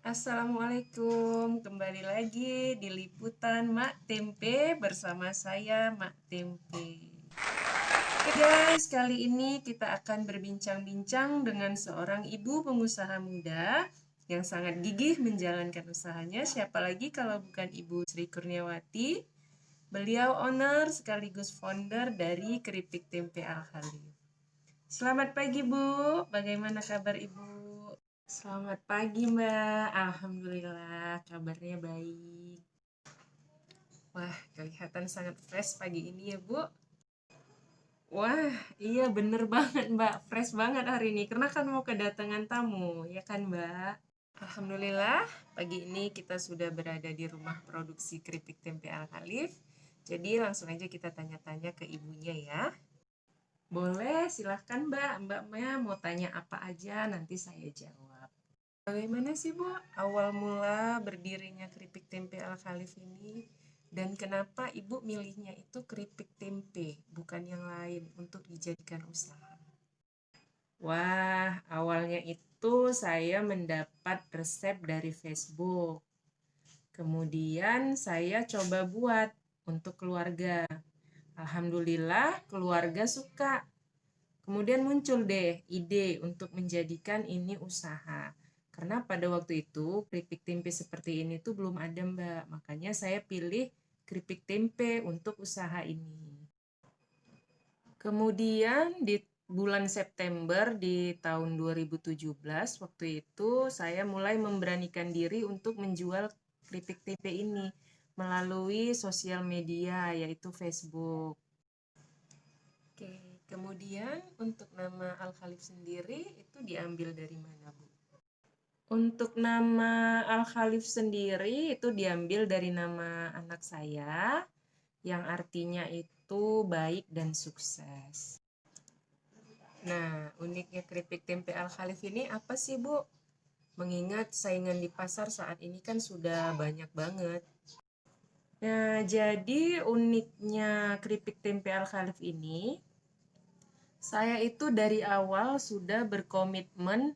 Assalamualaikum, kembali lagi di liputan Mak Tempe bersama saya Mak Tempe. Oke guys, kali ini kita akan berbincang-bincang dengan seorang ibu pengusaha muda yang sangat gigih menjalankan usahanya. Siapa lagi kalau bukan Ibu Sri Kurniawati? Beliau owner sekaligus founder dari Keripik Tempe Al Khalif. Selamat pagi Bu, bagaimana kabar Ibu? Selamat pagi Mbak, Alhamdulillah kabarnya baik. Wah, kelihatan sangat fresh pagi ini ya Bu. Wah, iya bener banget Mbak, fresh banget hari ini karena kan mau kedatangan tamu, ya kan Mbak? Alhamdulillah, pagi ini kita sudah berada di rumah produksi keripik tempe Al Khalif. Jadi langsung aja kita tanya-tanya ke ibunya ya. Boleh, silahkan Mbak. Mbaknya mau tanya apa aja, nanti saya jawab. Bagaimana sih Bu awal mula berdirinya keripik tempe Al Khalif ini? Dan kenapa Ibu milihnya itu keripik tempe, bukan yang lain untuk dijadikan usaha? Wah, awalnya itu saya mendapat resep dari Facebook. Kemudian saya coba buat untuk keluarga. Alhamdulillah keluarga suka. Kemudian muncul deh ide untuk menjadikan ini usaha. Karena pada waktu itu keripik tempe seperti ini tuh belum ada Mbak. Makanya saya pilih keripik tempe untuk usaha ini. Kemudian di bulan September di tahun 2017 waktu itu saya mulai memberanikan diri untuk menjual keripik tempe ini melalui sosial media yaitu Facebook. Oke, kemudian untuk nama Al Khalif sendiri itu diambil dari mana, Bu? Untuk nama Al Khalif sendiri itu diambil dari nama anak saya yang artinya itu baik dan sukses. Nah, uniknya keripik tempe Al Khalif ini apa sih, Bu? Mengingat saingan di pasar saat ini kan sudah banyak banget. Nah, jadi uniknya keripik tempe Al Khalif ini, saya itu dari awal sudah berkomitmen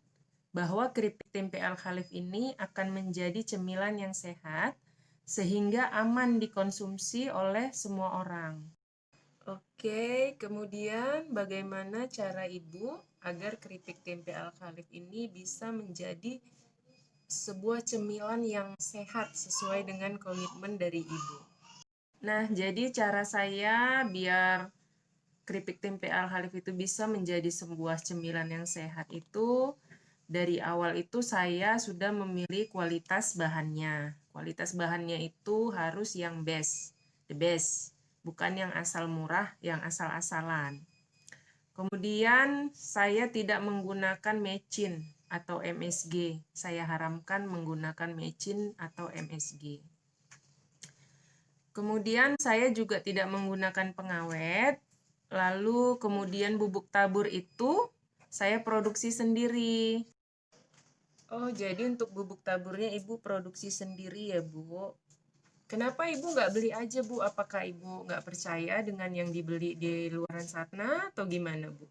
bahwa keripik tempe Al Khalif ini akan menjadi cemilan yang sehat sehingga aman dikonsumsi oleh semua orang. Oke, kemudian bagaimana cara Ibu agar keripik tempe Al Khalif ini bisa menjadi sebuah cemilan yang sehat sesuai dengan komitmen dari Ibu? Nah, jadi cara saya biar keripik tempe Al Khalif itu bisa menjadi sebuah cemilan yang sehat itu dari awal itu saya sudah memilih kualitas bahannya. Kualitas bahannya itu harus yang best, the best, bukan yang asal murah, yang asal-asalan. Kemudian saya tidak menggunakan mecin atau MSG. Saya haramkan menggunakan mecin atau MSG. Kemudian saya juga tidak menggunakan pengawet. Lalu kemudian bubuk tabur itu saya produksi sendiri. Oh, jadi untuk bubuk taburnya Ibu produksi sendiri ya, Bu? Kenapa Ibu nggak beli aja, Bu? Apakah Ibu nggak percaya dengan yang dibeli di luaran sana atau gimana, Bu?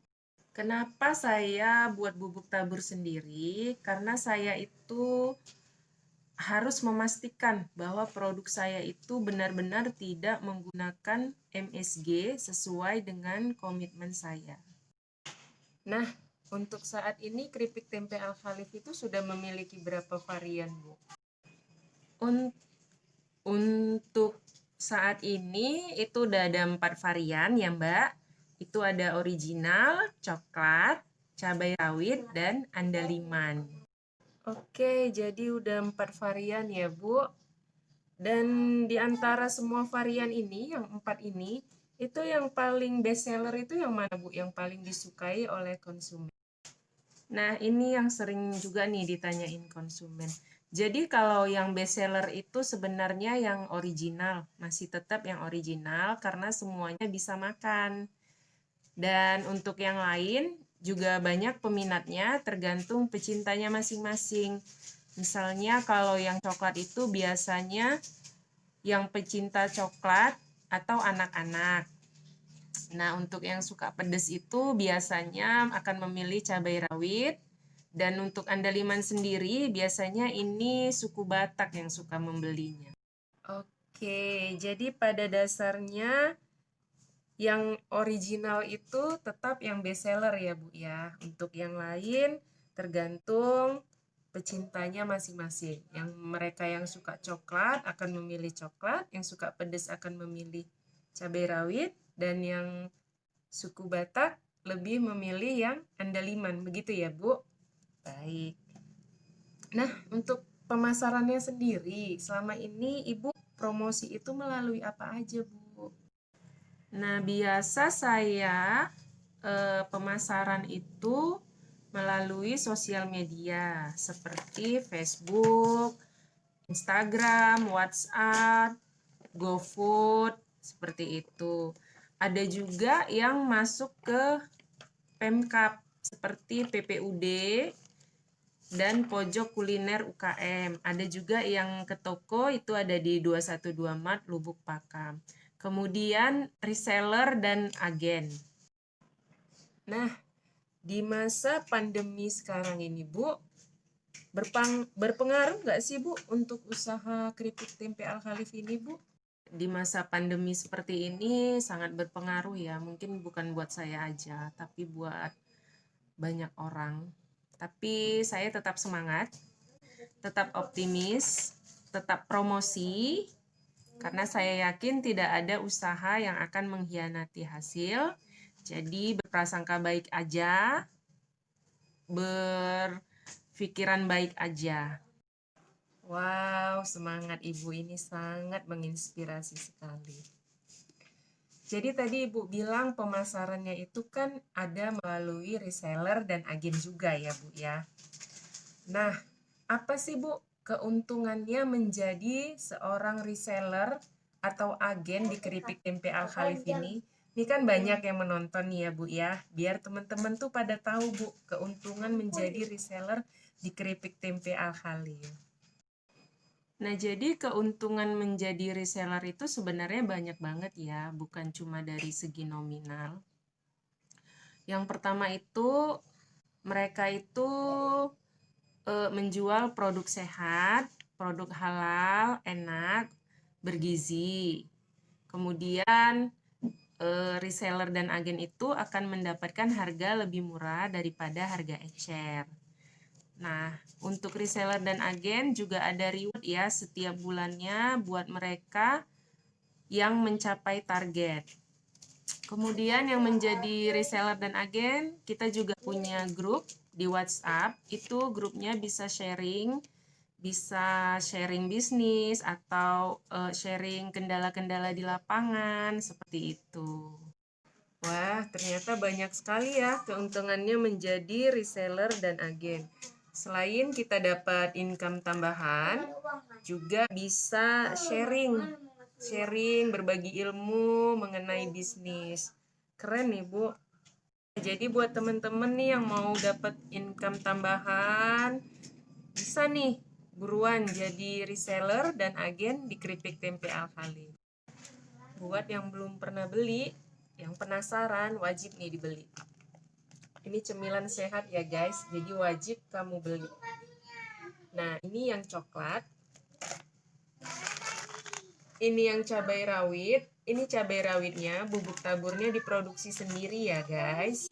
Kenapa saya buat bubuk tabur sendiri? Karena saya itu harus memastikan bahwa produk saya itu benar-benar tidak menggunakan MSG sesuai dengan komitmen saya. Nah, untuk saat ini keripik tempe Al Khalif itu sudah memiliki berapa varian, Bu? Untuk saat ini itu udah ada 4 varian ya Mbak. Itu ada original, coklat, cabai rawit, dan andaliman. Oke, jadi udah 4 varian ya Bu. Dan di antara semua varian ini, yang 4 ini, itu yang paling best seller itu yang mana Bu? Yang paling disukai oleh konsumen? Nah, ini yang sering juga nih ditanyain konsumen. Jadi kalau yang best seller itu sebenarnya yang original, masih tetap yang original karena semuanya bisa makan. Dan untuk yang lain juga banyak peminatnya tergantung pecintanya masing-masing. Misalnya kalau yang coklat itu biasanya yang pecinta coklat atau anak-anak. Nah, untuk yang suka pedas itu biasanya akan memilih cabai rawit. Dan untuk andaliman sendiri biasanya ini suku Batak yang suka membelinya. Oke, jadi pada dasarnya yang original itu tetap yang best seller ya Bu ya. Untuk yang lain tergantung pecintanya masing-masing. Yang mereka yang suka coklat akan memilih coklat, yang suka pedas akan memilih cabai rawit, dan yang suku Batak lebih memilih yang andaliman. Begitu ya Bu? Baik. Nah, untuk pemasarannya sendiri, selama ini Ibu promosi itu melalui apa aja Bu? Nah, biasa saya pemasaran itu melalui sosial media seperti Facebook, Instagram, WhatsApp, GoFood, seperti itu. Ada juga yang masuk ke Pemkab seperti PPUD dan pojok kuliner UKM. Ada juga yang ke toko, itu ada di 212 Mart Lubuk Pakam. Kemudian reseller dan agen. Nah, di masa pandemi sekarang ini Bu, berpengaruh nggak sih Bu untuk usaha keripik tempe Al-Khalif ini Bu? Di masa pandemi seperti ini sangat berpengaruh ya, mungkin bukan buat saya aja, tapi buat banyak orang. Tapi saya tetap semangat, tetap optimis, tetap promosi, karena saya yakin tidak ada usaha yang akan mengkhianati hasil. Jadi berprasangka baik aja, berpikiran baik aja. Wow, semangat Ibu ini sangat menginspirasi sekali. Jadi tadi Ibu bilang pemasarannya itu kan ada melalui reseller dan agen juga ya Bu ya. Nah, apa sih Bu keuntungannya menjadi seorang reseller atau agen di keripik tempe Al-Khalif ini? Ini kan banyak yang menonton nih ya Bu ya. Biar teman-teman tuh pada tahu Bu keuntungan menjadi reseller di keripik tempe Al-Khalif. Nah, jadi keuntungan menjadi reseller itu sebenarnya banyak banget ya, bukan cuma dari segi nominal. Yang pertama itu mereka itu menjual produk sehat, produk halal, enak, bergizi. Kemudian reseller dan agen itu akan mendapatkan harga lebih murah daripada harga ecer. Nah, untuk reseller dan agen juga ada reward ya setiap bulannya buat mereka yang mencapai target. Kemudian yang menjadi reseller dan agen, kita juga punya grup di WhatsApp. Itu grupnya bisa sharing bisnis atau sharing kendala-kendala di lapangan seperti itu. Wah, ternyata banyak sekali ya keuntungannya menjadi reseller dan agen. Selain kita dapat income tambahan, juga bisa sharing berbagi ilmu mengenai bisnis. Keren nih Bu. Jadi buat temen-temen nih yang mau dapat income tambahan, bisa nih buruan jadi reseller dan agen di keripik tempe Al-Khalif. Buat yang belum pernah beli, yang penasaran, wajib nih dibeli. Ini cemilan sehat ya guys, jadi wajib kamu beli. Nah, ini yang coklat. Ini yang cabai rawit. Ini cabai rawitnya, bubuk taburnya diproduksi sendiri ya guys.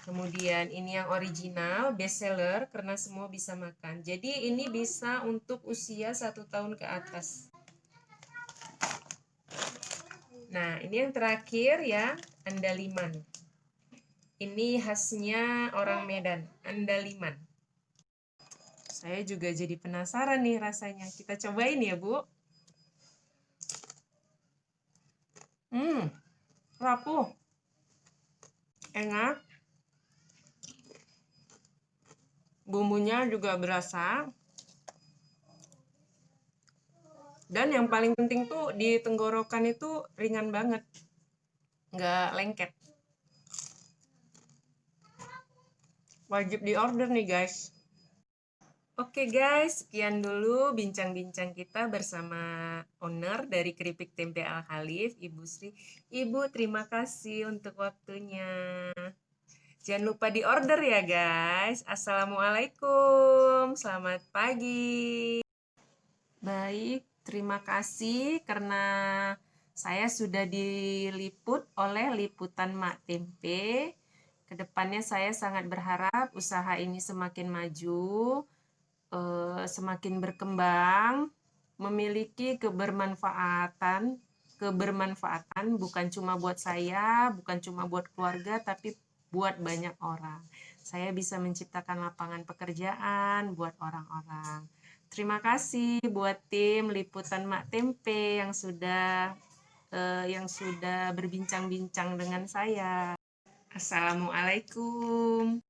Kemudian ini yang original, best seller, karena semua bisa makan. Jadi ini bisa untuk usia 1 tahun ke atas. Nah, ini yang terakhir ya, andaliman. Ini khasnya orang Medan, andaliman. Saya juga jadi penasaran nih rasanya. Kita cobain ya, Bu. Rapuh. Enak. Bumbunya juga berasa. Dan yang paling penting tuh di tenggorokan itu ringan banget. Nggak lengket. Wajib di order nih guys. Oke guys, sekian dulu bincang-bincang kita bersama owner dari Keripik Tempe Al-Khalif, Ibu Sri. Ibu, terima kasih untuk waktunya. Jangan lupa di order ya guys. Assalamualaikum, selamat pagi. Baik, terima kasih karena saya sudah diliput oleh liputan Mak Tempe. Kedepannya saya sangat berharap usaha ini semakin maju, semakin berkembang, memiliki kebermanfaatan bukan cuma buat saya, bukan cuma buat keluarga, tapi buat banyak orang. Saya bisa menciptakan lapangan pekerjaan buat orang-orang. Terima kasih buat tim liputan Mak Tempe yang sudah berbincang-bincang dengan saya. Assalamualaikum.